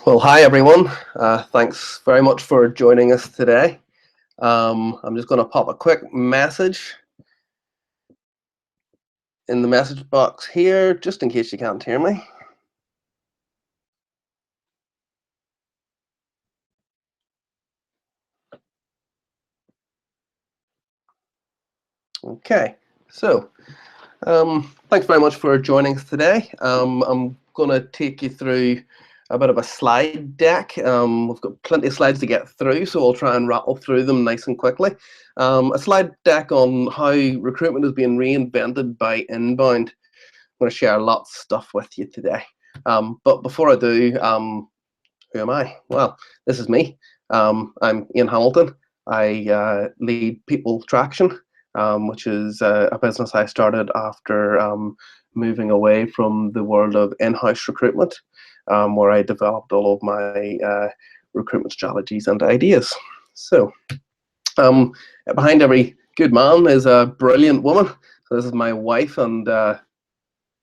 Well, hi everyone. Thanks very much for joining us today. I'm just going to pop a quick message in the message box here, just in case you can't hear me. Okay, so thanks very much for joining us today. I'm going to take you through a bit of a slide deck. We've got plenty of slides to get through, so I'll try and rattle through them nice and quickly. A slide deck on how recruitment is being reinvented by Inbound. I'm going to share lots of stuff with you today. But before I do, who am I? Well, this is me. I'm Ian Hamilton. I lead People Traction, which is a business I started after moving away from the world of in-house recruitment, where I developed all of my recruitment strategies and ideas. So behind every good man is a brilliant woman. So this is my wife, and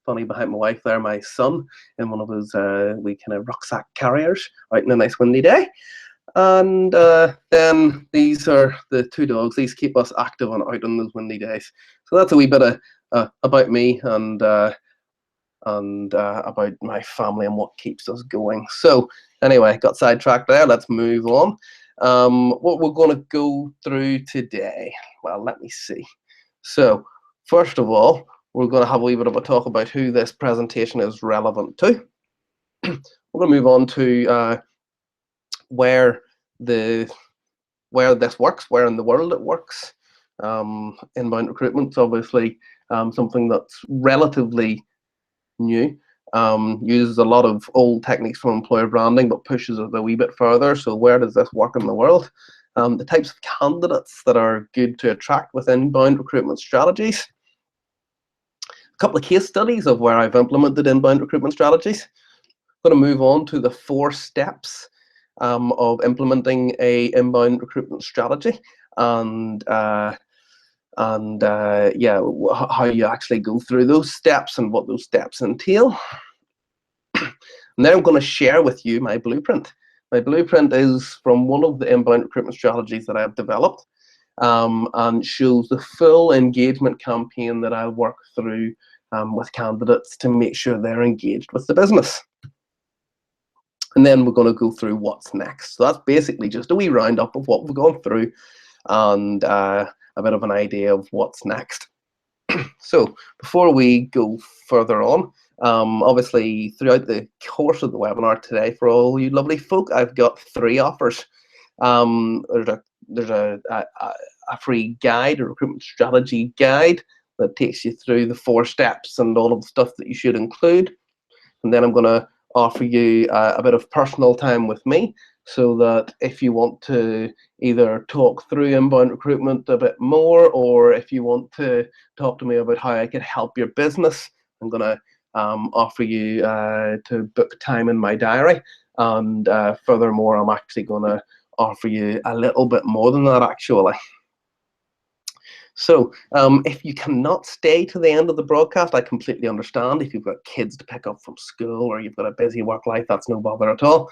funny, behind my wife there, my son in one of his wee kind of rucksack carriers out in a nice windy day. And then these are the two dogs. These keep us active and out on those windy days. So that's a wee bit of about me and about my family and what keeps us going. So anyway, got sidetracked there. Let's move on. What we're going to go through today, well, let me see. So first of all, we're going to have a wee bit of a talk about who this presentation is relevant to. We're going to move on to where this works, where in the world it works. Inbound recruitment's obviously something that's relatively new. Uses a lot of old techniques from employer branding, but pushes it a wee bit further. So where does this work in the world? The types of candidates that are good to attract with inbound recruitment strategies. A couple of case studies of where I've implemented inbound recruitment strategies. I'm going to move on to the 4 steps of implementing a inbound recruitment strategy, and yeah, how you actually go through those steps and what those steps entail. And then I'm going to share with you my blueprint. My blueprint is from one of the inbound recruitment strategies that I've developed, and shows the full engagement campaign that I work through with candidates to make sure they're engaged with the business. And then we're going to go through what's next. So that's basically just a wee roundup of what we've gone through and a bit of an idea of what's next. So before we go further on, obviously throughout the course of the webinar today, for all you lovely folk, I've got 3 offers. There's a free guide, a recruitment strategy guide that takes you through the 4 steps and all of the stuff that you should include. And then I'm going to offer you a bit of personal time with me, so that if you want to either talk through inbound recruitment a bit more, or if you want to talk to me about how I can help your business, I'm going to offer you to book time in my diary. And furthermore, I'm actually going to offer you a little bit more than that, actually. So if you cannot stay to the end of the broadcast, I completely understand. If you've got kids to pick up from school, or you've got a busy work life, that's no bother at all.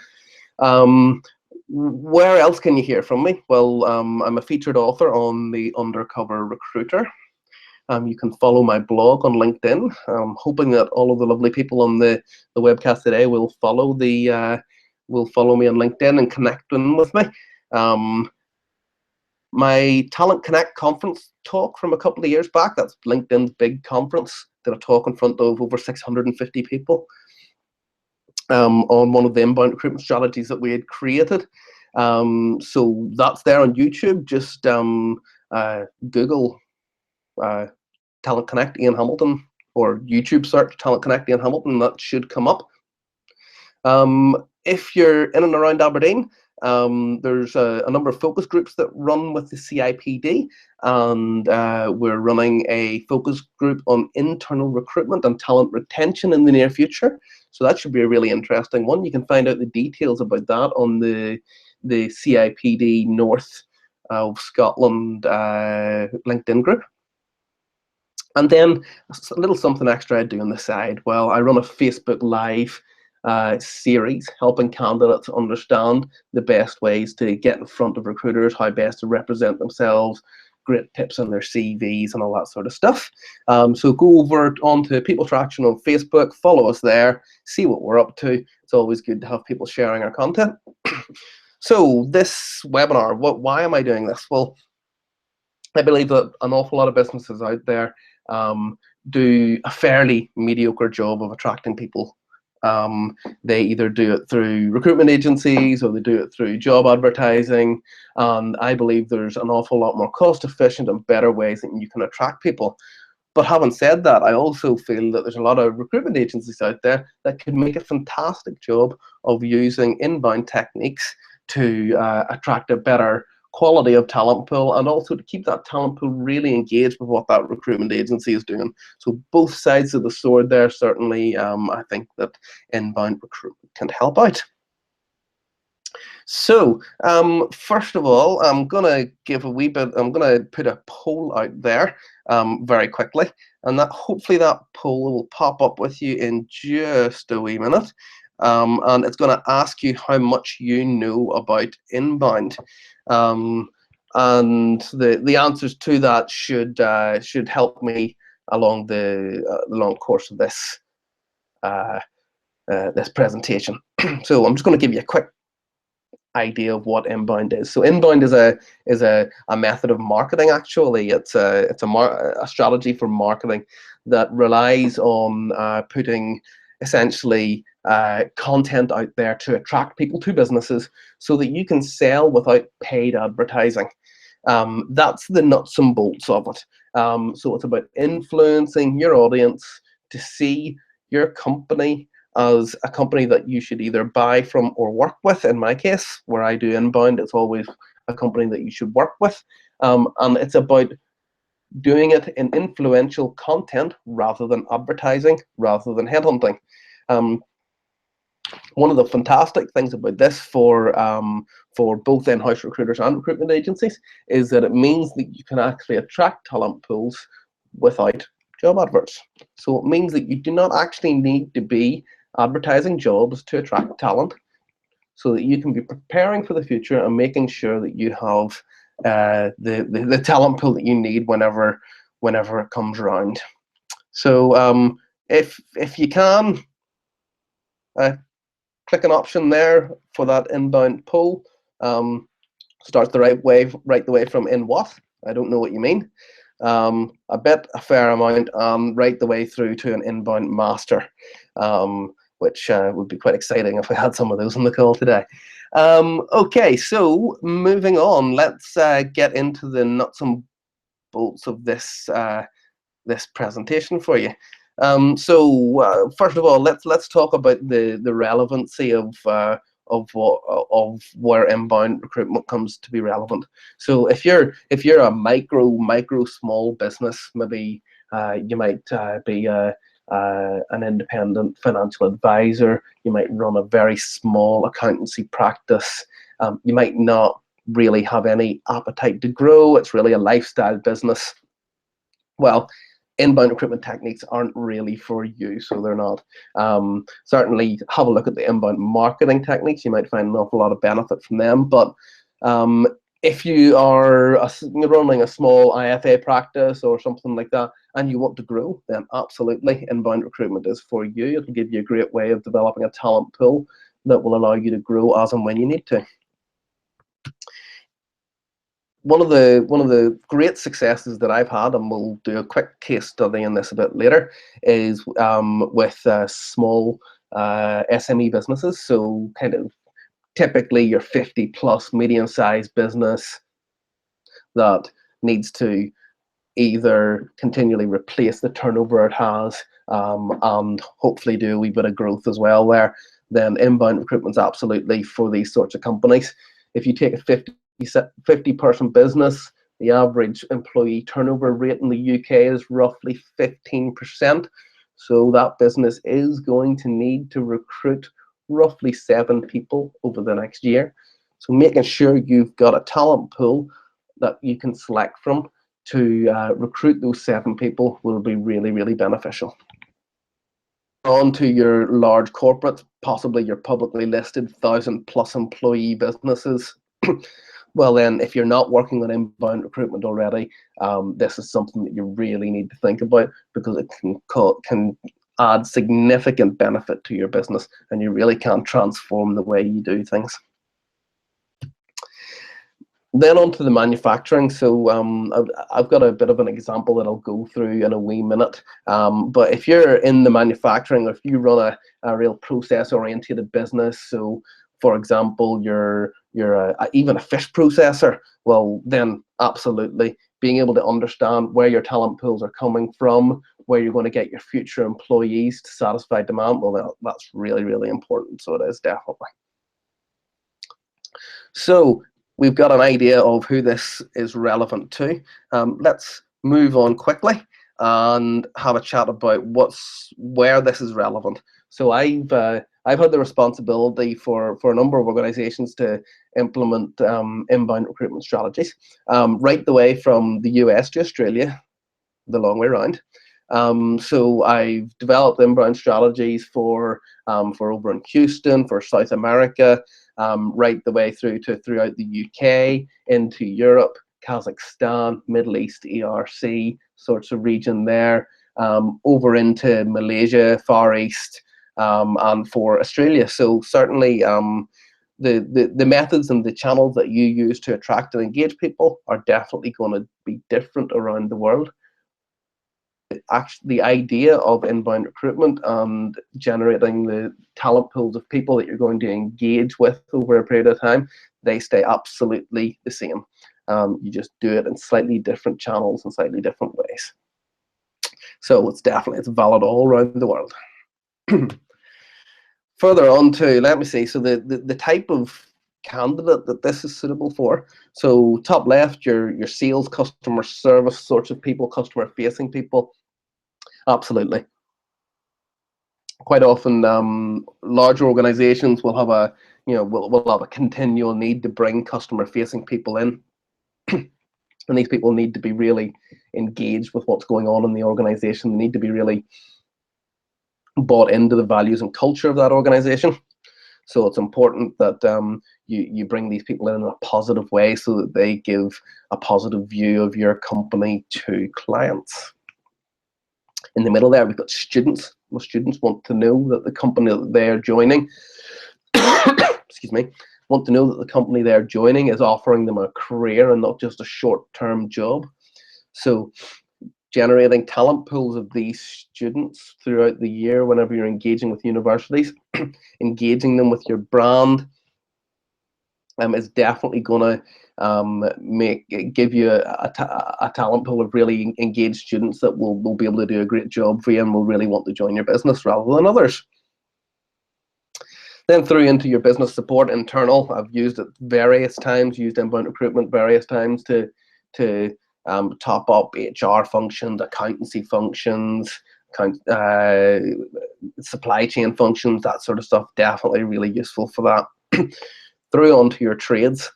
Where else can you hear from me? Well, I'm a featured author on the Undercover Recruiter. You can follow my blog on LinkedIn. I'm hoping that all of the lovely people on the webcast today will follow me on LinkedIn and connect with me. My Talent Connect conference talk from a couple of years back, that's LinkedIn's big conference, did a talk in front of over 650 people on one of the inbound recruitment strategies that we had created. So that's there on YouTube. Just Google Talent Connect Ian Hamilton, or YouTube search Talent Connect Ian Hamilton, that should come up. If you're in and around Aberdeen, there's a number of focus groups that run with the CIPD, and we're running a focus group on internal recruitment and talent retention in the near future. So that should be a really interesting one. You can find out the details about that on the CIPD North of Scotland LinkedIn group. And then a little something extra I do on the side. Well, I run a Facebook Live series helping candidates understand the best ways to get in front of recruiters, how best to represent themselves, great tips on their CVs and all that sort of stuff. So go over onto People Traction on Facebook, follow us there, see what we're up to. It's always good to have people sharing our content. So this webinar, why am I doing this? Well, I believe that an awful lot of businesses out there do a fairly mediocre job of attracting people. They either do it through recruitment agencies or they do it through job advertising. And I believe there's an awful lot more cost efficient and better ways that you can attract people. But having said that, I also feel that there's a lot of recruitment agencies out there that could make a fantastic job of using inbound techniques to attract a better quality of talent pool, and also to keep that talent pool really engaged with what that recruitment agency is doing. So both sides of the sword there, certainly I think that inbound recruitment can help out. So first of all, I'm gonna put a poll out there very quickly, and that hopefully that poll will pop up with you in just a wee minute. And it's going to ask you how much you know about inbound, and the answers to that should help me along the long course of this this presentation. So I'm just going to give you a quick idea of what inbound is. So inbound is a method of marketing. Actually, it's a strategy for marketing that relies on putting essentially content out there to attract people to businesses so that you can sell without paid advertising. That's the nuts and bolts of it. So it's about influencing your audience to see your company as a company that you should either buy from or work with. In my case, where I do inbound, it's always a company that you should work with. And it's about doing it in influential content rather than advertising, rather than headhunting. One of the fantastic things about this for both in-house recruiters and recruitment agencies is that it means that you can actually attract talent pools without job adverts. So it means that you do not actually need to be advertising jobs to attract talent, so that you can be preparing for the future and making sure that you have the talent pool that you need whenever it comes around. So if you can, click an option there for that inbound poll. Start the right the way from in what? I don't know what you mean. A bit, a fair amount, right the way through to an inbound master, which would be quite exciting if we had some of those on the call today. Okay, so moving on, let's get into the nuts and bolts of this this presentation for you. So first of all, let's talk about the relevancy of where inbound recruitment comes to be relevant. So if you're a micro small business, maybe you might be an independent financial advisor, you might run a very small accountancy practice, you might not really have any appetite to grow, it's really a lifestyle business. Well, inbound recruitment techniques aren't really for you, so they're not. Certainly have a look at the inbound marketing techniques. You might find an awful lot of benefit from them, but if you are running a small IFA practice or something like that and you want to grow, then absolutely inbound recruitment is for you. It'll give you a great way of developing a talent pool that will allow you to grow as and when you need to. One of the great successes that I've had, and we'll do a quick case study on this a bit later, is with small SME businesses. So kind of typically your 50+ medium-sized business that needs to either continually replace the turnover it has and hopefully do a wee bit of growth as well there. Then inbound recruitment is absolutely for these sorts of companies. If you take a 50-person business, the average employee turnover rate in the UK is roughly 15%. So that business is going to need to recruit roughly 7 people over the next year. So making sure you've got a talent pool that you can select from to recruit those 7 people will be really, really beneficial. on to your large corporates, possibly your publicly listed 1,000+ employee businesses. Well, then, if you're not working on inbound recruitment already, this is something that you really need to think about, because it can add significant benefit to your business, and you really can transform the way you do things. Then on to the manufacturing. So I've got a bit of an example that I'll go through in a wee minute. But if you're in the manufacturing, or if you run a real process-oriented business, so for example, you're even a fish processor, well, then absolutely being able to understand where your talent pools are coming from, where you're going to get your future employees to satisfy demand, well, that's really, really important. So it is definitely. So we've got an idea of who this is relevant to. Let's move on quickly and have a chat about where this is relevant. So I've had the responsibility for a number of organizations to implement inbound recruitment strategies, right the way from the US to Australia, the long way around. So I've developed inbound strategies for over in Houston, for South America, right the way throughout the UK, into Europe, Kazakhstan, Middle East, ERC sorts of region there, over into Malaysia, Far East, and for Australia. So certainly the methods and the channels that you use to attract and engage people are definitely going to be different around the world. Actually, the idea of inbound recruitment and generating the talent pools of people that you're going to engage with over a period of time, they stay absolutely the same. You just do it in slightly different channels and slightly different ways. So it's valid all around the world. Further on to, let me see, so the type of candidate that this is suitable for. So top left, your sales, customer service sorts of people, customer facing people. Absolutely. Quite often, larger organizations will have will have a continual need to bring customer facing people in. And these people need to be really engaged with what's going on in the organization. They need to be really bought into the values and culture of that organization. So it's important that you bring these people in a positive way, so that they give a positive view of your company to clients. In the middle there, we've got students. Well, students want to know that the company that they're joining, excuse me, want to know that the company they're joining is offering them a career and not just a short-term job. So generating talent pools of these students throughout the year, whenever you're engaging with universities, engaging them with your brand, is definitely going to give you a talent pool of really engaged students that will be able to do a great job for you and will really want to join your business rather than others. Then through into your business support internal, I've used it various times, used inbound recruitment various times to top up HR functions, accountancy functions, supply chain functions, that sort of stuff. Definitely really useful for that. Through onto your trades.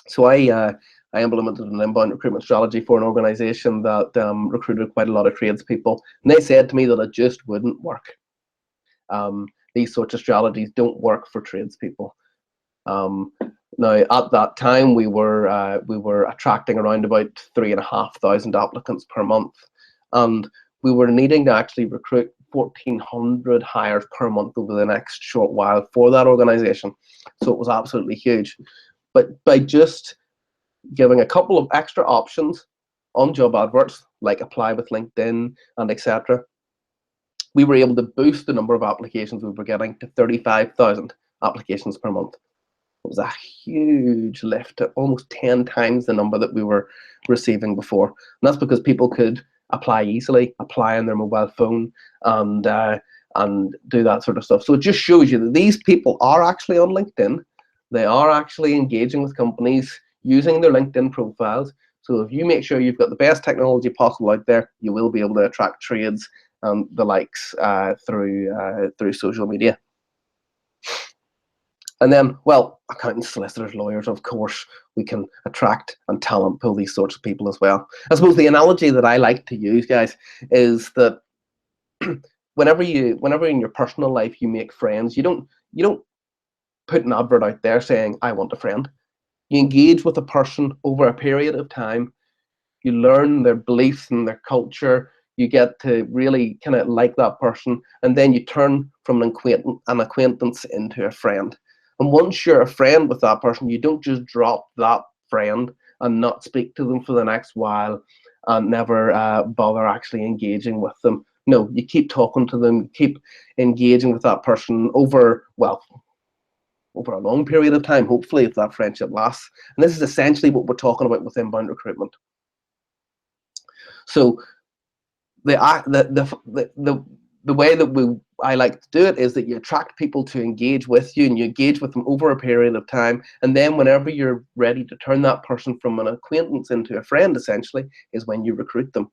So I implemented an inbound recruitment strategy for an organization that recruited quite a lot of tradespeople, and they said to me that it just wouldn't work. These sorts of strategies don't work for tradespeople. Now, at that time, we were attracting around about 3,500 applicants per month, and we were needing to actually recruit 1,400 hires per month over the next short while for that organization. So it was absolutely huge. But by just giving a couple of extra options on job adverts, like apply with LinkedIn and etc., we were able to boost the number of applications we were getting to 35,000 applications per month. It was a huge lift, almost 10 times the number that we were receiving before. And that's because people could apply easily, apply on their mobile phone, and do that sort of stuff. So it just shows you that these people are actually on LinkedIn. They are actually engaging with companies using their LinkedIn profiles. So if you make sure you've got the best technology possible out there, you will be able to attract trades and the likes through social media. And then, well, accountants, solicitors, lawyers, of course, we can attract and talent pool these sorts of people as well. I suppose the analogy that I like to use, guys, is that whenever in your personal life you make friends, you don't put an advert out there saying, I want a friend. You engage with a person over a period of time. You learn their beliefs and their culture. You get to really kind of like that person, and then you turn from an acquaintance into a friend. And once you're a friend with that person, you don't just drop that friend and not speak to them for the next while and never bother actually engaging with them. No, you keep talking to them, keep engaging with that person over, well, over a long period of time, hopefully, if that friendship lasts. And this is essentially what we're talking about with inbound recruitment. So the way that I like to do it is that you attract people to engage with you, and you engage with them over a period of time, and then whenever you're ready to turn that person from an acquaintance into a friend, essentially, is when you recruit them.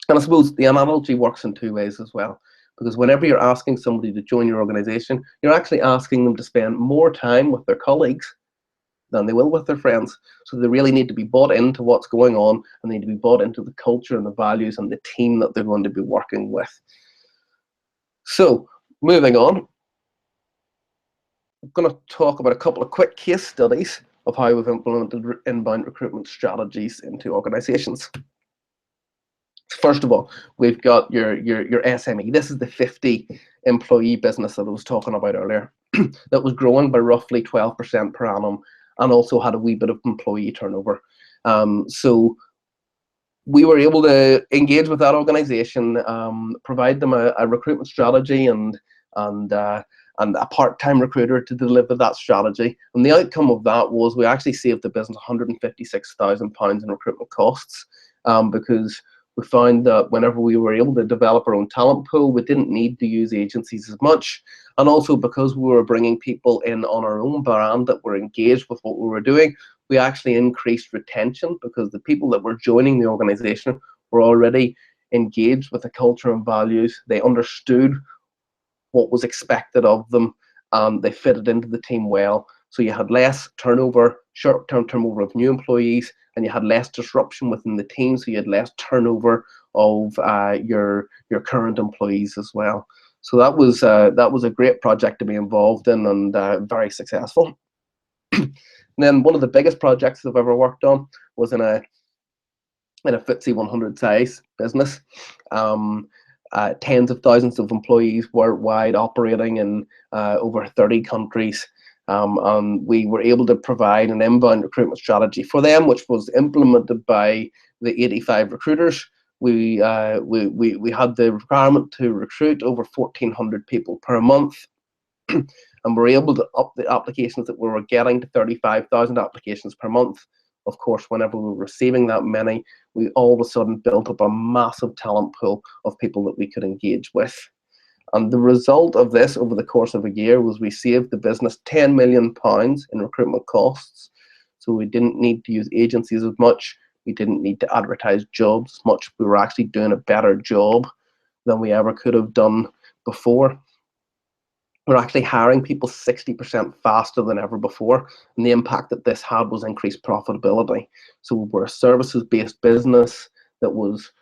And I suppose the analogy works in two ways as well, because whenever you're asking somebody to join your organization, you're actually asking them to spend more time with their colleagues than they will with their friends. So they really need to be bought into what's going on, and they need to be bought into the culture and the values and the team that they're going to be working with. So moving on, I'm going to talk about a couple of quick case studies of how we've implemented inbound recruitment strategies into organizations. First of all, we've got your SME. This is the 50 employee business that I was talking about earlier that was growing by roughly 12% per annum, and also had a wee bit of employee turnover. So we were able to engage with that organization, provide them a recruitment strategy and a part-time recruiter to deliver that strategy. And the outcome of that was we actually saved the business £156,000 in recruitment costs, because we found that whenever we were able to develop our own talent pool, we didn't need to use agencies as much. And also because we were bringing people in on our own brand that were engaged with what we were doing, we actually increased retention, because the people that were joining the organization were already engaged with the culture and values. They understood what was expected of them, and they fitted into the team well. So you had less turnover, short-term turnover of new employees, and you had less disruption within the team, so you had less turnover of your current employees as well. So that was a great project to be involved in, and very successful. And then one of the biggest projects I've ever worked on was in a FTSE 100 size business. Tens of thousands of employees worldwide, operating in over 30 countries. And we were able to provide an inbound recruitment strategy for them, which was implemented by the 85 recruiters. We had the requirement to recruit over 1,400 people per month, and we're able to up the applications that we were getting to 35,000 applications per month. Of course, whenever we were receiving that many, we all of a sudden built up a massive talent pool of people that we could engage with. And the result of this over the course of a year was we saved the business £10 million in recruitment costs. So we didn't need to use agencies as much. We didn't need to advertise jobs as much. We were actually doing a better job than we ever could have done before. We're actually hiring people 60% faster than ever before, and the impact that this had was increased profitability. So we're a services-based business that was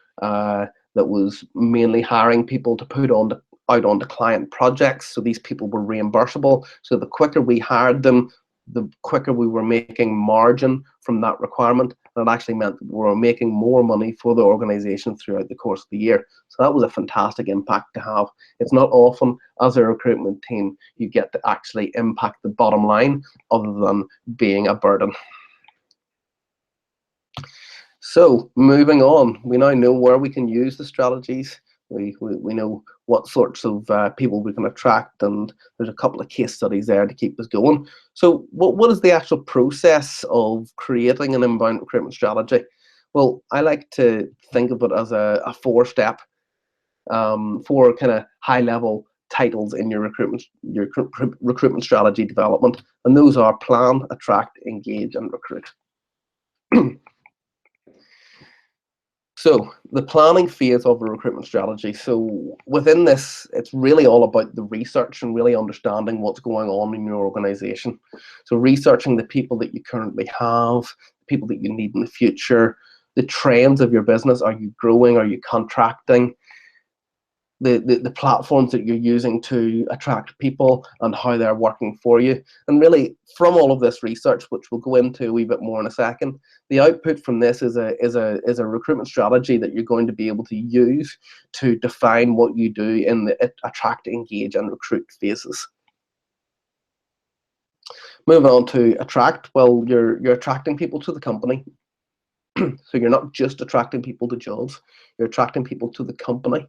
mainly hiring people to put out onto client projects. So these people were reimbursable. So the quicker we hired them, the quicker we were making margin from that requirement. And it actually meant that we were making more money for the organization throughout the course of the year. So that was a fantastic impact to have. It's not often as a recruitment team you get to actually impact the bottom line other than being a burden. So moving on, we now know where we can use the strategies. We know what sorts of people we can attract, and there's a couple of case studies there to keep us going. So what is the actual process of creating an inbound recruitment strategy? Well, I like to think of it as a four-step, four kind of high-level titles in your recruitment strategy development, and those are plan, attract, engage, and recruit. So the planning phase of a recruitment strategy. So within this, it's really all about the research and really understanding what's going on in your organization. So researching the people that you currently have, the people that you need in the future, the trends of your business. Are you growing? Are you contracting? the platforms that you're using to attract people and how they're working for you. And really, from all of this research, which we'll go into a wee bit more in a second, the output from this is a recruitment strategy that you're going to be able to use to define what you do in the attract, engage, and recruit phases. Moving on to attract, well, you're attracting people to the company. So you're not just attracting people to jobs, you're attracting people to the company.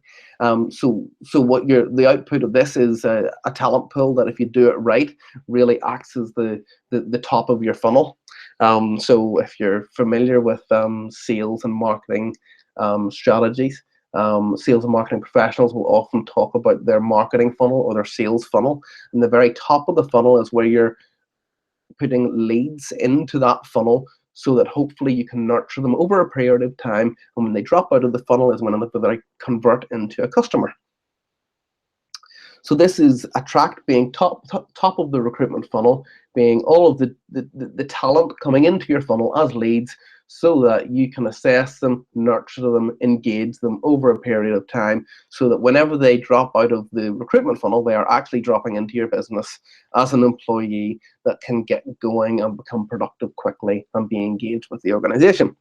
So what the output of this is a talent pool that, if you do it right, really acts as the top of your funnel. So if you're familiar with sales and marketing strategies, sales and marketing professionals will often talk about their marketing funnel or their sales funnel. And the very top of the funnel is where you're putting leads into that funnel, so that hopefully you can nurture them over a period of time, and when they drop out of the funnel is when they convert into a customer. So this is attract being top of the recruitment funnel, being all of the talent coming into your funnel as leads, so that you can assess them, nurture them, engage them over a period of time, so that whenever they drop out of the recruitment funnel, they are actually dropping into your business as an employee that can get going and become productive quickly and be engaged with the organization.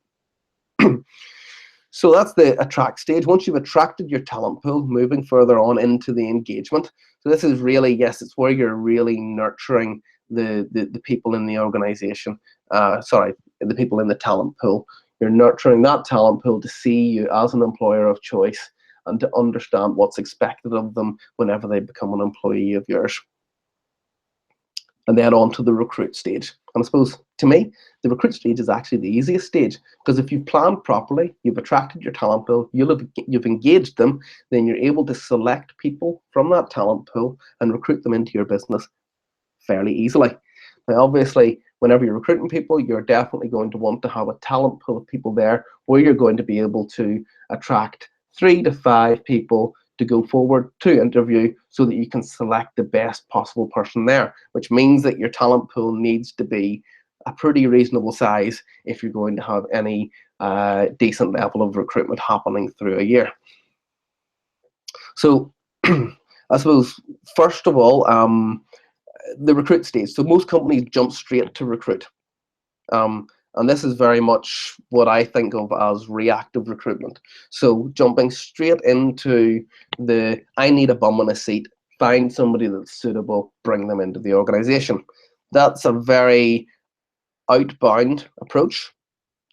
So that's the attract stage. Once you've attracted your talent pool, moving further on into the engagement. So this is really, yes, it's where you're really nurturing the people in the organization. The people in the talent pool. You're nurturing that talent pool to see you as an employer of choice and to understand what's expected of them whenever they become an employee of yours. And then on to the recruit stage. And I suppose, to me, the recruit stage is actually the easiest stage, because if you've planned properly, you've attracted your talent pool, you've engaged them, then you're able to select people from that talent pool and recruit them into your business fairly easily. Now, obviously, whenever you're recruiting people, you're definitely going to want to have a talent pool of people there where you're going to be able to attract 3 to 5 people to go forward to interview, so that you can select the best possible person there, which means that your talent pool needs to be a pretty reasonable size if you're going to have any decent level of recruitment happening through a year. So I suppose, first of all, the recruit stage. So most companies jump straight to recruit. And this is very much what I think of as reactive recruitment. So jumping straight into I need a bum on a seat, find somebody that's suitable, bring them into the organization. That's a very outbound approach.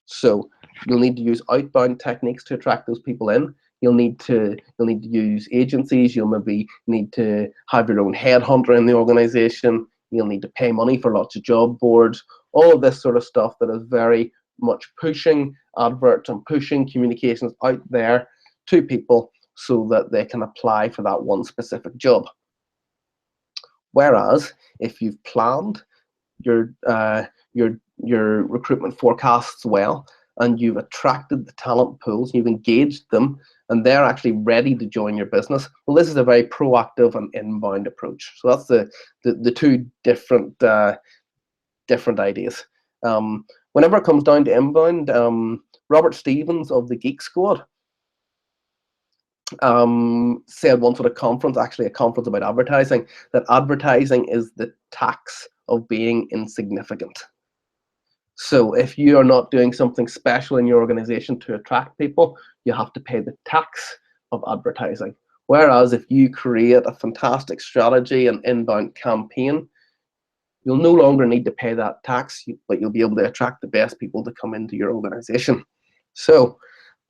So you'll need to use outbound techniques to attract those people in. You'll need to use agencies. You'll maybe need to have your own headhunter in the organization. You'll need to pay money for lots of job boards. All of this sort of stuff that is very much pushing adverts and pushing communications out there to people so that they can apply for that one specific job. Whereas if you've planned your recruitment forecasts well, and you've attracted the talent pools, you've engaged them, and they're actually ready to join your business, well, this is a very proactive and inbound approach. So that's the two different ideas. Whenever it comes down to inbound, Robert Stevens of the Geek Squad said once at a conference, actually a conference about advertising, that advertising is the tax of being insignificant. So if you are not doing something special in your organization to attract people, you have to pay the tax of advertising. Whereas if you create a fantastic strategy and inbound campaign, you'll no longer need to pay that tax, but you'll be able to attract the best people to come into your organization. So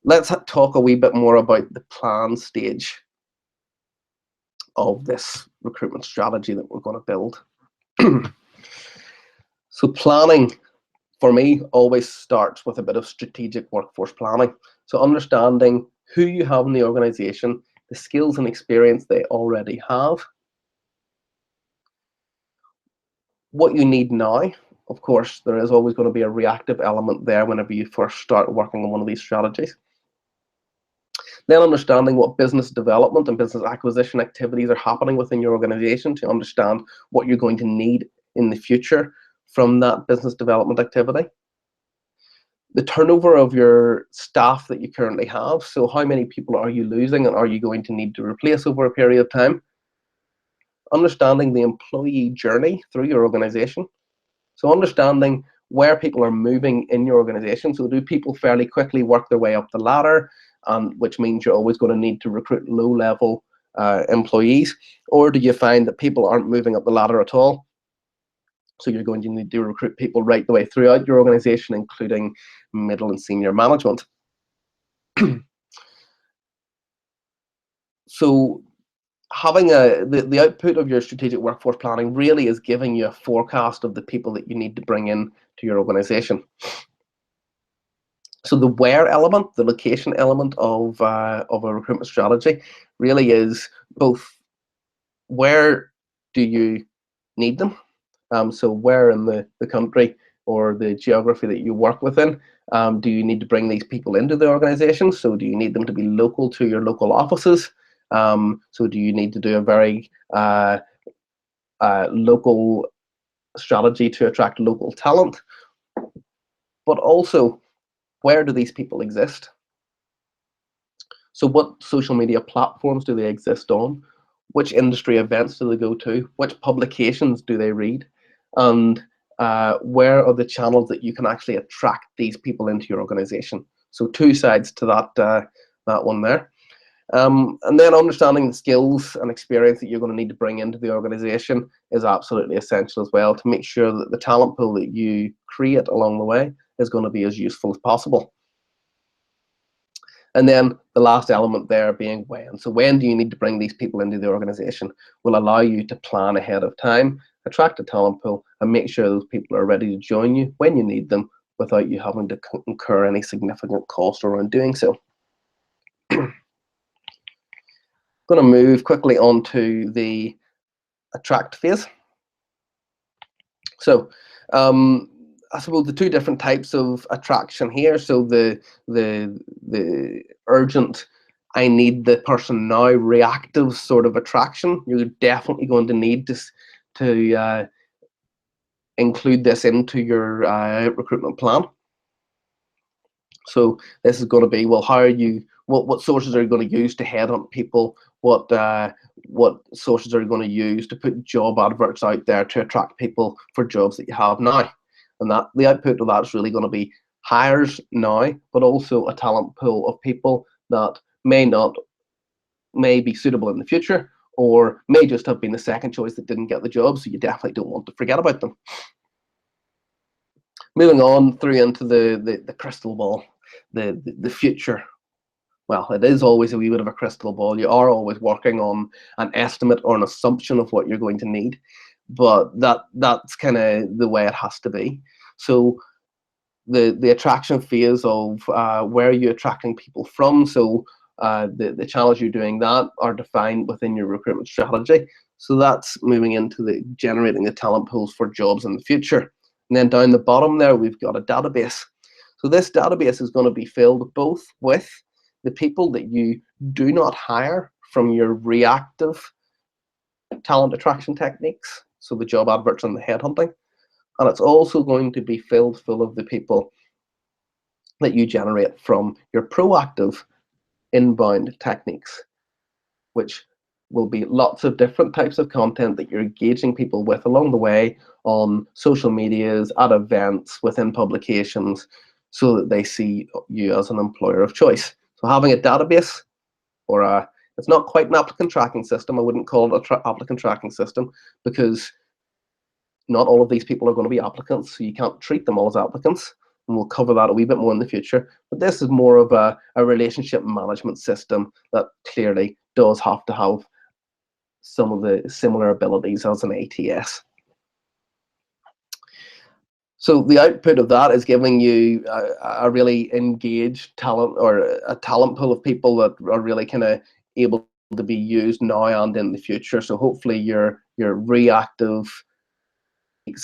let's talk a wee bit more about the plan stage of this recruitment strategy that we're going to build. So planning, for me, always starts with a bit of strategic workforce planning. So understanding who you have in the organization, the skills and experience they already have, what you need now. Of course, there is always going to be a reactive element there whenever you first start working on one of these strategies. Then understanding what business development and business acquisition activities are happening within your organization to understand what you're going to need in the future from that business development activity. the turnover of your staff that you currently have. So how many people are you losing and are you going to need to replace over a period of time? Understanding the employee journey through your organization. So understanding where people are moving in your organization. So do people fairly quickly work their way up the ladder, which means you're always going to need to recruit low-level employees, or do you find that people aren't moving up the ladder at all? So you're going to need to recruit people right the way throughout your organization, including middle and senior management. So having the output of your strategic workforce planning really is giving you a forecast of the people that you need to bring in to your organization. So the where element, the location element of a recruitment strategy really is both where do you need them, so where in the country or the geography that you work within do you need to bring these people into the organization? So do you need them to be local to your local offices? So do you need to do a very local strategy to attract local talent? But also, where do these people exist? So what social media platforms do they exist on? Which industry events do they go to? Which publications do they read? And where are the channels that you can actually attract these people into your organization? So two sides to that one there. And then understanding the skills and experience that you're going to need to bring into the organization is absolutely essential as well, to make sure that the talent pool that you create along the way is going to be as useful as possible. And then the last element there being when. So when do you need to bring these people into the organization will allow you to plan ahead of time, attract a talent pool, and make sure those people are ready to join you when you need them without you having to incur any significant cost around doing so. I'm going to move quickly on to the attract phase. So I suppose the two different types of attraction here. So the urgent, I need the person now, reactive sort of attraction. You're definitely going to need to include this into your recruitment plan. So this is going to be, well, how are you? What sources are you going to use to headhunt people? What sources are you going to use to put job adverts out there to attract people for jobs that you have now? And that the output of that is really going to be hires now, but also a talent pool of people that may be suitable in the future, or may just have been the second choice that didn't get the job. So you definitely don't want to forget about them. Moving on through into the crystal ball, the future. Well, it is always a wee bit of a crystal ball. You are always working on an estimate or an assumption of what you're going to need, but that's kind of the way it has to be. So the attraction phase of where are you attracting people from? So the channels you're doing that are defined within your recruitment strategy. So that's moving into the generating the talent pools for jobs in the future. And then down the bottom there, we've got a database. So this database is going to be filled both with the people that you do not hire from your reactive talent attraction techniques, so the job adverts and the headhunting, and it's also going to be filled full of the people that you generate from your proactive inbound techniques, which will be lots of different types of content that you're engaging people with along the way on social medias, at events, within publications, so that they see you as an employer of choice. So having a database, or it's not quite an applicant tracking system. I wouldn't call it an applicant tracking system, because not all of these people are going to be applicants, so you can't treat them all as applicants. And we'll cover that a wee bit more in the future. But this is more of a relationship management system that clearly does have to have some of the similar abilities as an ATS. So the output of that is giving you a really engaged talent, or a talent pool of people that are really kind of able to be used now and in the future. So hopefully your reactive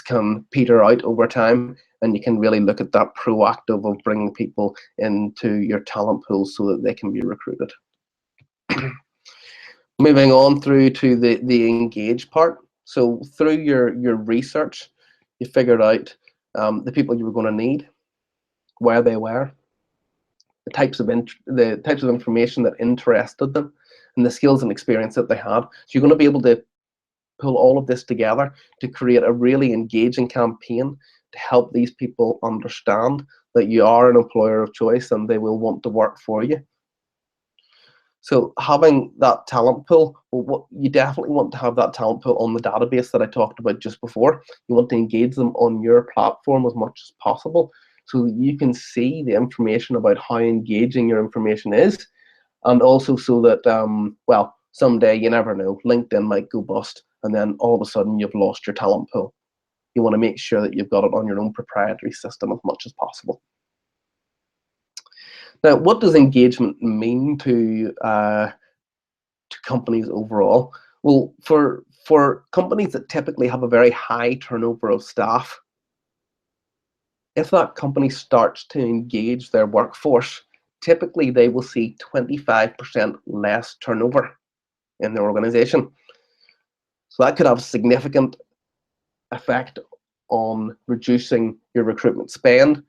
can peter out over time, and you can really look at that proactive of bringing people into your talent pool so that they can be recruited. Moving on through to the engage part. So through your research, you figured out the people you were going to need. where they were, the types of information that interested them, and the skills and experience that they had. So you're going to be able to pull all of this together to create a really engaging campaign to help these people understand that you are an employer of choice and they will want to work for you. So having that talent pool, well, what you definitely want to have that talent pool on the database that I talked about just before. You want to engage them on your platform as much as possible so that you can see the information about how engaging your information is, and also so that, well, someday, you never know, LinkedIn might go bust and then all of a sudden you've lost your talent pool. You want to make sure that you've got it on your own proprietary system as much as possible. Now, what does engagement mean to companies overall? Well, for companies that typically have a very high turnover of staff, if that company starts to engage their workforce, typically they will see 25% less turnover in their organization. So that could have a significant effect on reducing your recruitment spend,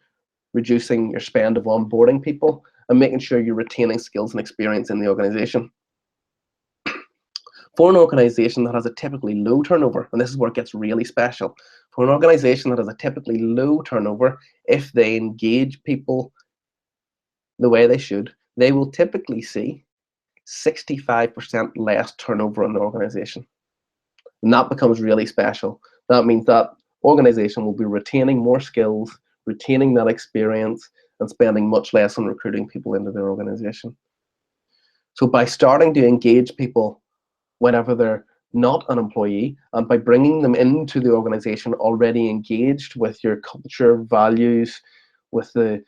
reducing your spend of onboarding people, and making sure you're retaining skills and experience in the organization. For an organization that has a typically low turnover, and this is where it gets really special, for an organization that has a typically low turnover, if they engage people the way they should, they will typically see 65% less turnover in the organization. And that becomes really special. That means that organization will be retaining more skills, retaining that experience, and spending much less on recruiting people into their organization. So by starting to engage people whenever they're not an employee, and by bringing them into the organization already engaged with your culture, values, with the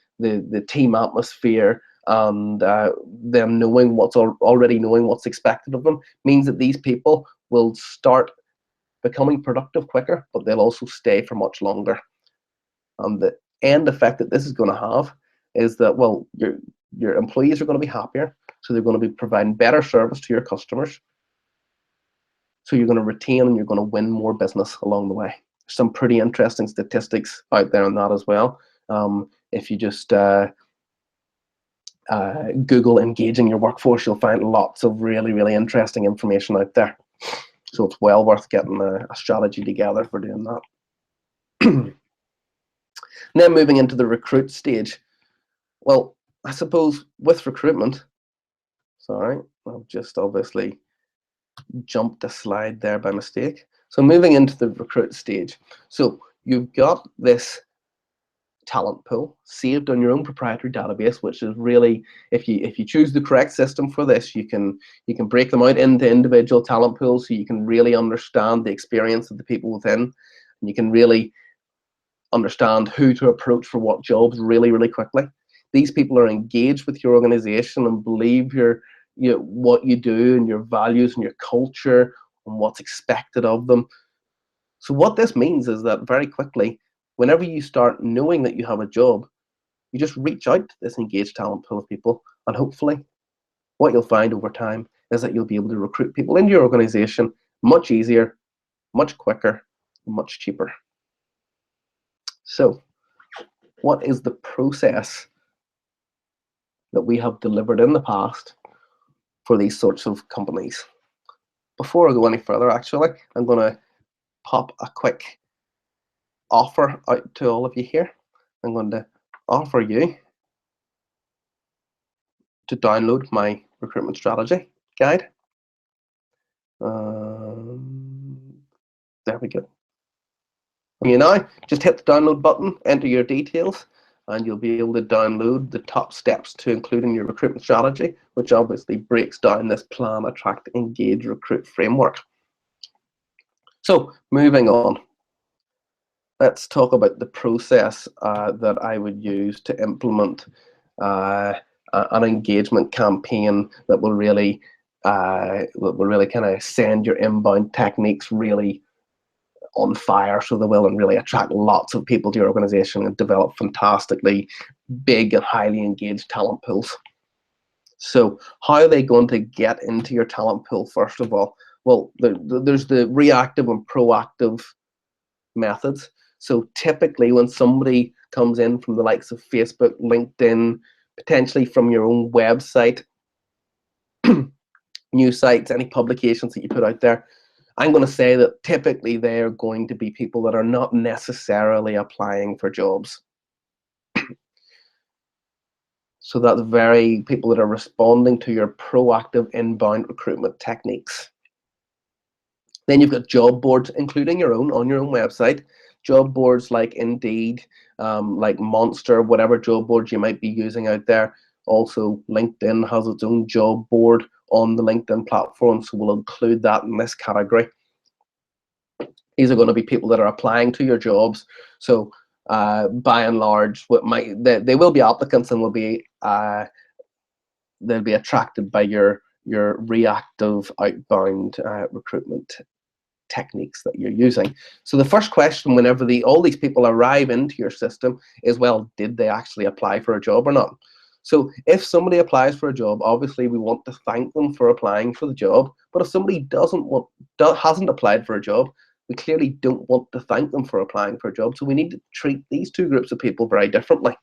team atmosphere, and them knowing already knowing what's expected of them, means that these people will start becoming productive quicker, but they'll also stay for much longer. And the end effect that this is going to have is that, well, your employees are going to be happier, so they're going to be providing better service to your customers. So you're going to retain and you're going to win more business along the way. Some pretty interesting statistics out there on that as well. If you just Google engaging your workforce, you'll find lots of really, really interesting information out there. So it's well worth getting a strategy together for doing that. Now moving into the recruit stage. Well, I suppose with recruitment, sorry, I've just obviously jumped a slide there by mistake. So moving into the recruit stage. So you've got this talent pool saved on your own proprietary database, which is really, if you choose the correct system for this, you can break them out into individual talent pools so you can really understand the experience of the people within, and you can really understand who to approach for what jobs really, really quickly. These people are engaged with your organization and believe what you do and your values and your culture and what's expected of them. So what this means is that very quickly, whenever you start knowing that you have a job, you just reach out to this engaged talent pool of people, and hopefully what you'll find over time is that you'll be able to recruit people into your organization much easier, much quicker, much cheaper. So what is the process that we have delivered in the past for these sorts of companies? Before I go any further, actually, I'm going to pop a quick offer out to all of you here. I'm going to offer you to download my recruitment strategy guide. There we go. You now just hit the download button, enter your details, and you'll be able to download the top steps to including your recruitment strategy, which obviously breaks down this plan, attract, engage, recruit framework. So moving on, let's talk about the process that I would use to implement an engagement campaign that will really kind of send your inbound techniques really on fire, so they will, and really attract lots of people to your organization and develop fantastically big and highly engaged talent pools. So how are they going to get into your talent pool? First of all, well, there's the reactive and proactive methods. So typically when somebody comes in from the likes of Facebook, LinkedIn, potentially from your own website, news sites, any publications that you put out there, I'm going to say that typically they are going to be people that are not necessarily applying for jobs. So that's very people that are responding to your proactive inbound recruitment techniques. Then you've got job boards, including your own, on your own website. Job boards like Indeed, like Monster, whatever job boards you might be using out there. Also, LinkedIn has its own job board on the LinkedIn platform, so we'll include that in this category. These are going to be people that are applying to your jobs. So by and large, they will be applicants and will be they'll be attracted by your reactive outbound recruitment techniques that you're using. So the first question whenever all these people arrive into your system is, well, did they actually apply for a job or not? So if somebody applies for a job, obviously we want to thank them for applying for the job. But if somebody hasn't applied for a job, we clearly don't want to thank them for applying for a job. So we need to treat these two groups of people very differently.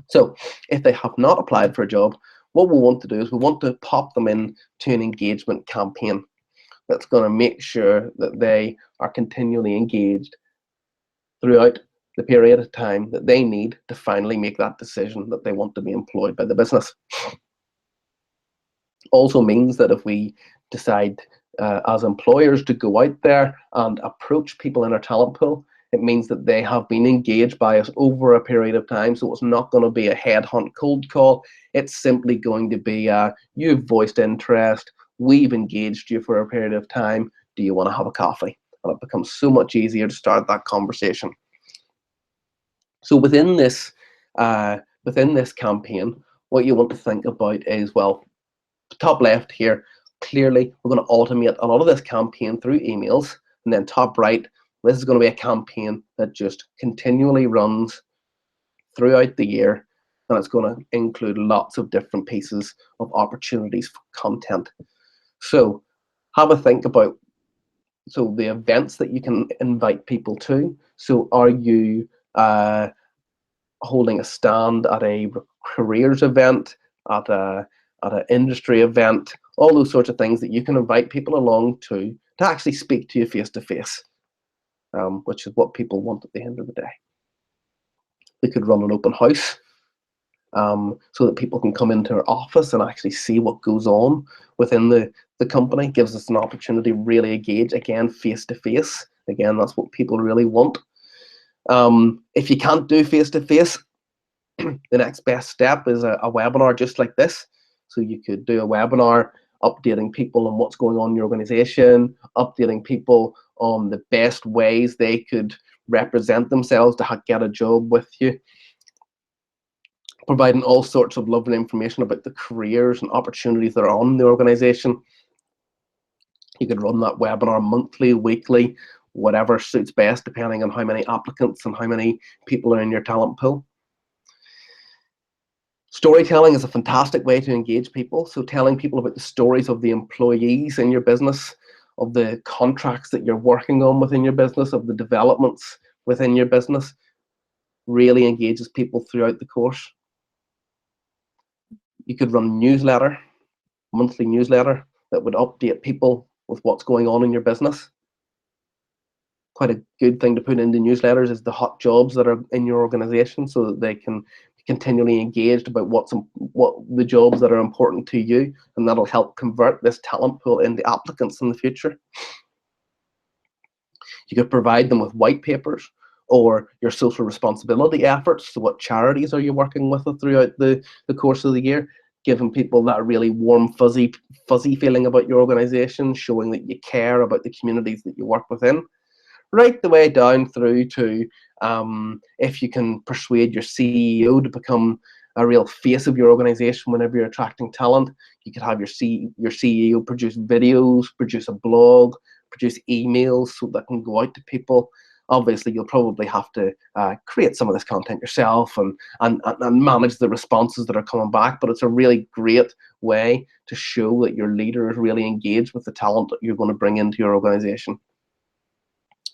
So if they have not applied for a job, what we want to do is we want to pop them into an engagement campaign that's going to make sure that they are continually engaged throughout the period of time that they need to finally make that decision that they want to be employed by the business. Also means that if we decide as employers to go out there and approach people in our talent pool, it means that they have been engaged by us over a period of time. So it's not going to be a headhunt cold call. It's simply going to be you've voiced interest, we've engaged you for a period of time, do you want to have a coffee? And it becomes so much easier to start that conversation. So within this campaign, what you want to think about is, well, top left here, clearly we're going to automate a lot of this campaign through emails, and then top right, this is going to be a campaign that just continually runs throughout the year, and it's going to include lots of different pieces of opportunities for content. So have a think about the events that you can invite people to. So are you holding a stand at a careers event, at an industry event, all those sorts of things that you can invite people along to actually speak to you face to face, which is what people want at the end of the day. We could run an open house so that people can come into our office and actually see what goes on within the company. It gives us an opportunity to really engage, again, face to face. Again, that's what people really want. If you can't do face to face, the next best step is a webinar just like this. So you could do a webinar updating people on what's going on in your organization, updating people on the best ways they could represent themselves to get a job with you, providing all sorts of lovely information about the careers and opportunities that are on the organization. You could run that webinar monthly, weekly, whatever suits best, depending on how many applicants and how many people are in your talent pool. Storytelling is a fantastic way to engage people. So telling people about the stories of the employees in your business, of the contracts that you're working on within your business, of the developments within your business, really engages people throughout the course. You could run newsletter, monthly newsletter that would update people with what's going on in your business. Quite a good thing to put into newsletters is the hot jobs that are in your organization, so that they can be continually engaged about what the jobs that are important to you, and that'll help convert this talent pool into applicants in the future. You could provide them with white papers or your social responsibility efforts. So what charities are you working with throughout the course of the year? Giving people that really warm, fuzzy feeling about your organization, showing that you care about the communities that you work within. Right the way down through to if you can persuade your CEO to become a real face of your organization whenever you're attracting talent. You could have your CEO produce videos, produce a blog, produce emails so that can go out to people. Obviously, you'll probably have to create some of this content yourself and manage the responses that are coming back, but it's a really great way to show that your leader is really engaged with the talent that you're going to bring into your organization.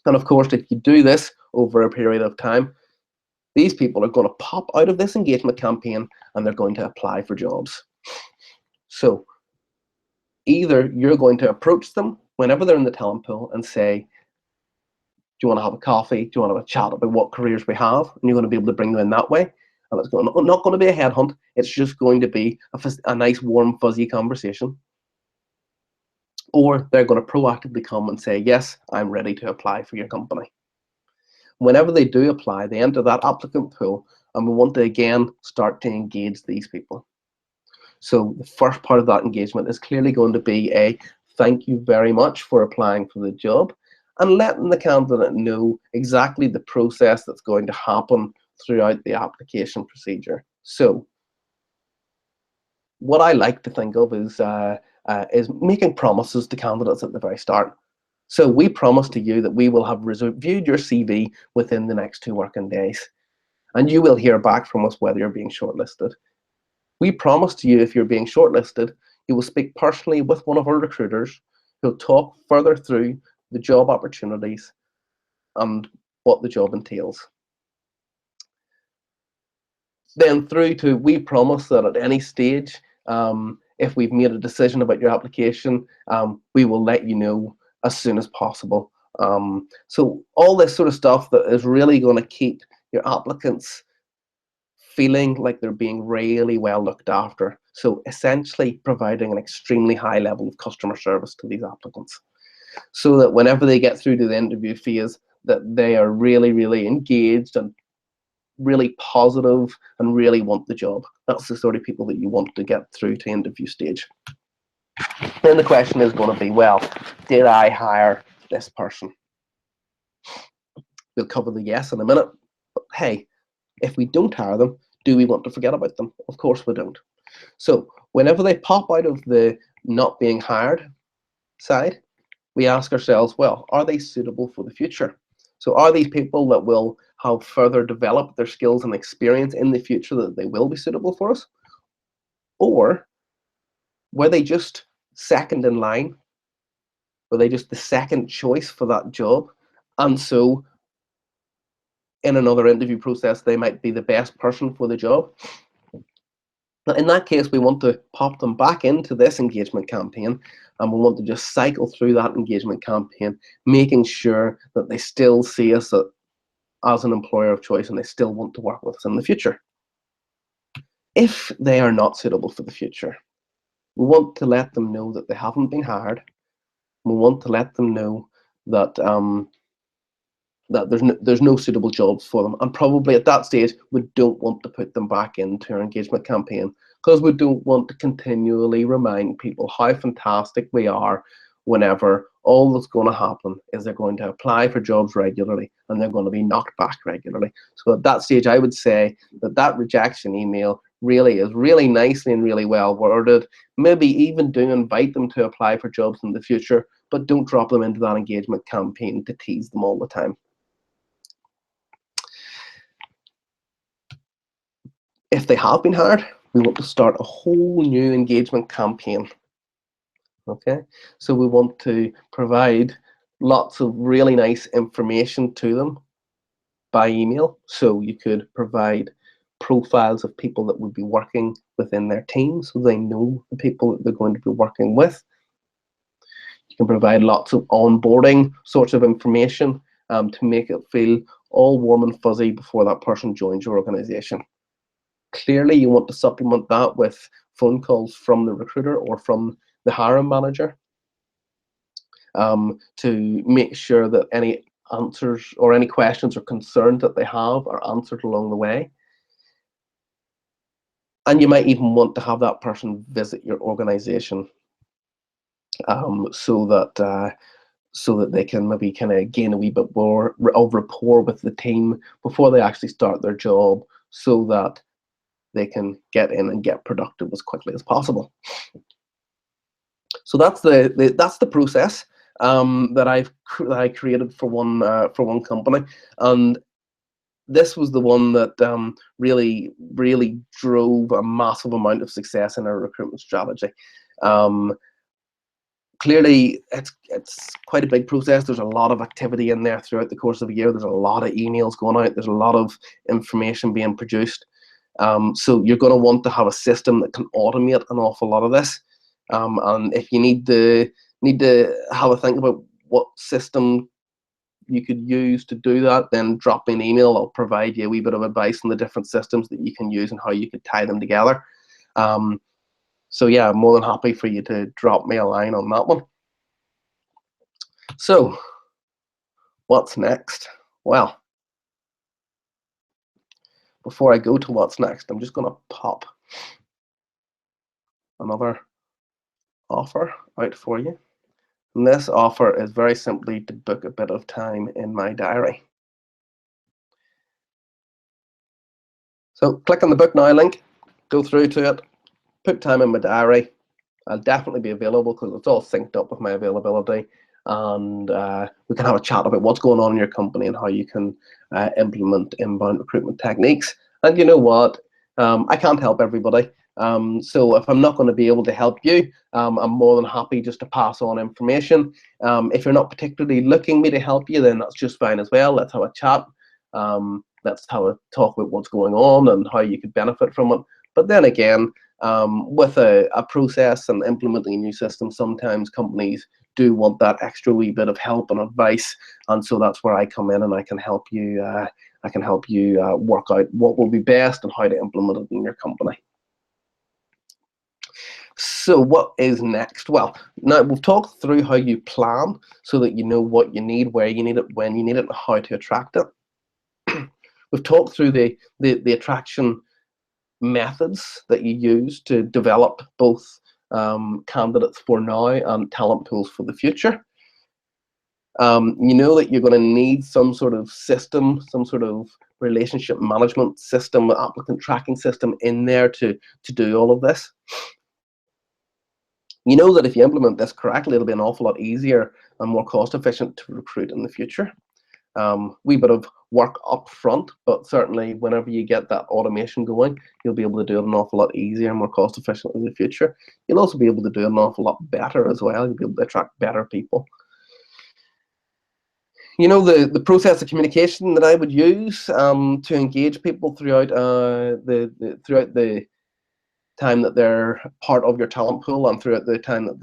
And of course, if you do this over a period of time, These people are going to pop out of this engagement campaign and they're going to apply for jobs. So either you're going to approach them whenever they're in the talent pool and say, do you want to have a coffee? Do you want to have a chat about what careers we have? And you're going to be able to bring them in that way. And it's not going to be a headhunt. It's just going to be a nice, warm, fuzzy conversation. Or they're going to proactively come and say, yes, I'm ready to apply for your company. Whenever they do apply, they enter that applicant pool, and we want to again start to engage these people. So the first part of that engagement is clearly going to be a thank you very much for applying for the job, and letting the candidate know exactly the process that's going to happen throughout the application procedure. So what I like to think of is making promises to candidates at the very start. So we promise to you that we will have reviewed your CV within the next 2 working days, and you will hear back from us whether you're being shortlisted. We promise to you, if you're being shortlisted, you will speak personally with one of our recruiters who'll talk further through the job opportunities and what the job entails. Then through to, we promise that at any stage, if we've made a decision about your application, we will let you know as soon as possible. So all this sort of stuff that is really going to keep your applicants feeling like they're being really well looked after. So essentially providing an extremely high level of customer service to these applicants, so that whenever they get through to the interview phase, that they are really, really engaged and really positive and really want the job. That's the sort of people that you want to get through to interview stage. Then the question is going to be, well, did I hire this person? We'll cover the yes in a minute, but hey, if we don't hire them, do we want to forget about them? Of course we don't. So whenever they pop out of the not being hired side, we ask ourselves, well, are they suitable for the future? So are these people that will have further developed their skills and experience in the future, that they will be suitable for us? Or were they just second in line? Were they just the second choice for that job? And so in another interview process, they might be the best person for the job. In that case, we want to pop them back into this engagement campaign, and we want to just cycle through that engagement campaign, making sure that they still see us as an employer of choice and they still want to work with us in the future. If they are not suitable for the future, we want to let them know that they haven't been hired. We want to let them know that that there's no suitable jobs for them, and probably at that stage we don't want to put them back into our engagement campaign, because we don't want to continually remind people how fantastic we are, whenever all that's going to happen is they're going to apply for jobs regularly and they're going to be knocked back regularly. So at that stage, I would say that rejection email really is really nicely and really well worded. Maybe even do invite them to apply for jobs in the future, but don't drop them into that engagement campaign to tease them all the time. If they have been hired, we want to start a whole new engagement campaign. Okay, so we want to provide lots of really nice information to them by email. So you could provide profiles of people that would be working within their team, so they know the people that they're going to be working with. You can provide lots of onboarding sorts of information to make it feel all warm and fuzzy before that person joins your organization. Clearly, you want to supplement that with phone calls from the recruiter or from the hiring manager to make sure that any answers or any questions or concerns that they have are answered along the way. And you might even want to have that person visit your organization so that they can maybe kind of gain a wee bit more of rapport with the team before they actually start their job, so that they can get in and get productive as quickly as possible. So that's the process that I created for one company, and this was the one that really drove a massive amount of success in our recruitment strategy. clearly it's quite a big process. There's a lot of activity in there throughout the course of a year. There's a lot of emails going out. There's a lot of information being produced. So you're going to want to have a system that can automate an awful lot of this. And if you need to have a think about what system you could use to do that, then drop me an email. I'll provide you a wee bit of advice on the different systems that you can use and how you could tie them together. So yeah, I'm more than happy for you to drop me a line on that one. So what's next? Well, before I go to what's next, I'm just going to pop another offer out for you. And this offer is very simply to book a bit of time in my diary. So click on the book now link, go through to it, put time in my diary. I'll definitely be available because it's all synced up with my availability, and we can have a chat about what's going on in your company and how you can implement inbound recruitment techniques. And you know what? I can't help everybody. So if I'm not going to be able to help you, I'm more than happy just to pass on information. If you're not particularly looking me to help you, then that's just fine as well. Let's have a chat. Let's have a talk about what's going on and how you could benefit from it. But then again, with a process and implementing a new system, sometimes companies do want that extra wee bit of help and advice, and so that's where I come in and I can help you. Work out what will be best and how to implement it in your company. So what is next? Well, now we've talked through how you plan so that you know what you need, where you need it, when you need it, and how to attract it. We've talked through the attraction methods that you use to develop both candidates for now and talent pools for the future. You know that you're going to need some sort of system, some sort of relationship management system, applicant tracking system in there to do all of this. You know that if you implement this correctly, it'll be an awful lot easier and more cost efficient to recruit in the future. Wee bit of work up front, but certainly whenever you get that automation going, you'll be able to do it an awful lot easier and more cost efficient in the future. You'll also be able to do it an awful lot better as well. You'll be able to attract better people. You know, the process of communication that I would use to engage people throughout the time that they're part of your talent pool and throughout the time that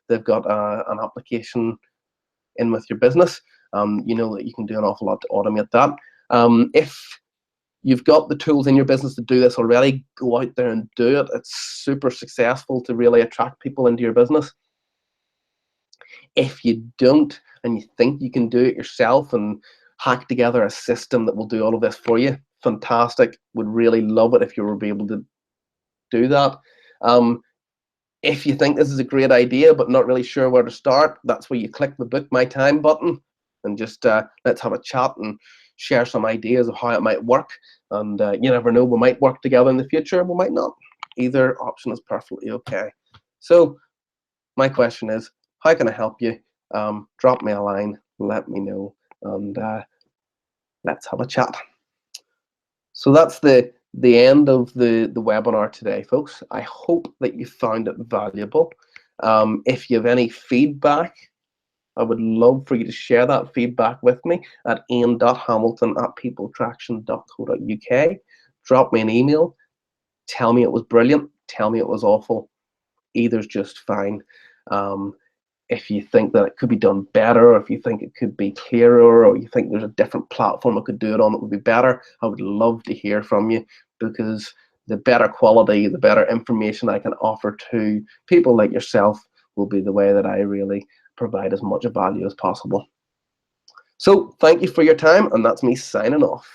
they've got an application in with your business. You know that you can do an awful lot to automate that. If you've got the tools in your business to do this already, go out there and do it. It's super successful to really attract people into your business. If you don't and you think you can do it yourself and hack together a system that will do all of this for you, fantastic. Would really love it if you were able to do that. If you think this is a great idea but not really sure where to start, that's where you click the book my time button and just let's have a chat and share some ideas of how it might work. And you never know, we might work together in the future, we might not. Either option is perfectly okay. So my question is, how can I help you? Drop me a line, let me know, and let's have a chat. So that's the end of the webinar today, folks. I hope that you found it valuable. If you have any feedback, I would love for you to share that feedback with me at ian.hamilton@peopletraction.co.uk. Drop me an email. Tell me it was brilliant. Tell me it was awful. Either's just fine. If you think that it could be done better, or if you think it could be clearer, or you think there's a different platform I could do it on that would be better, I would love to hear from you, because the better quality, the better information I can offer to people like yourself will be the way that I really provide as much value as possible. So thank you for your time, and that's me signing off.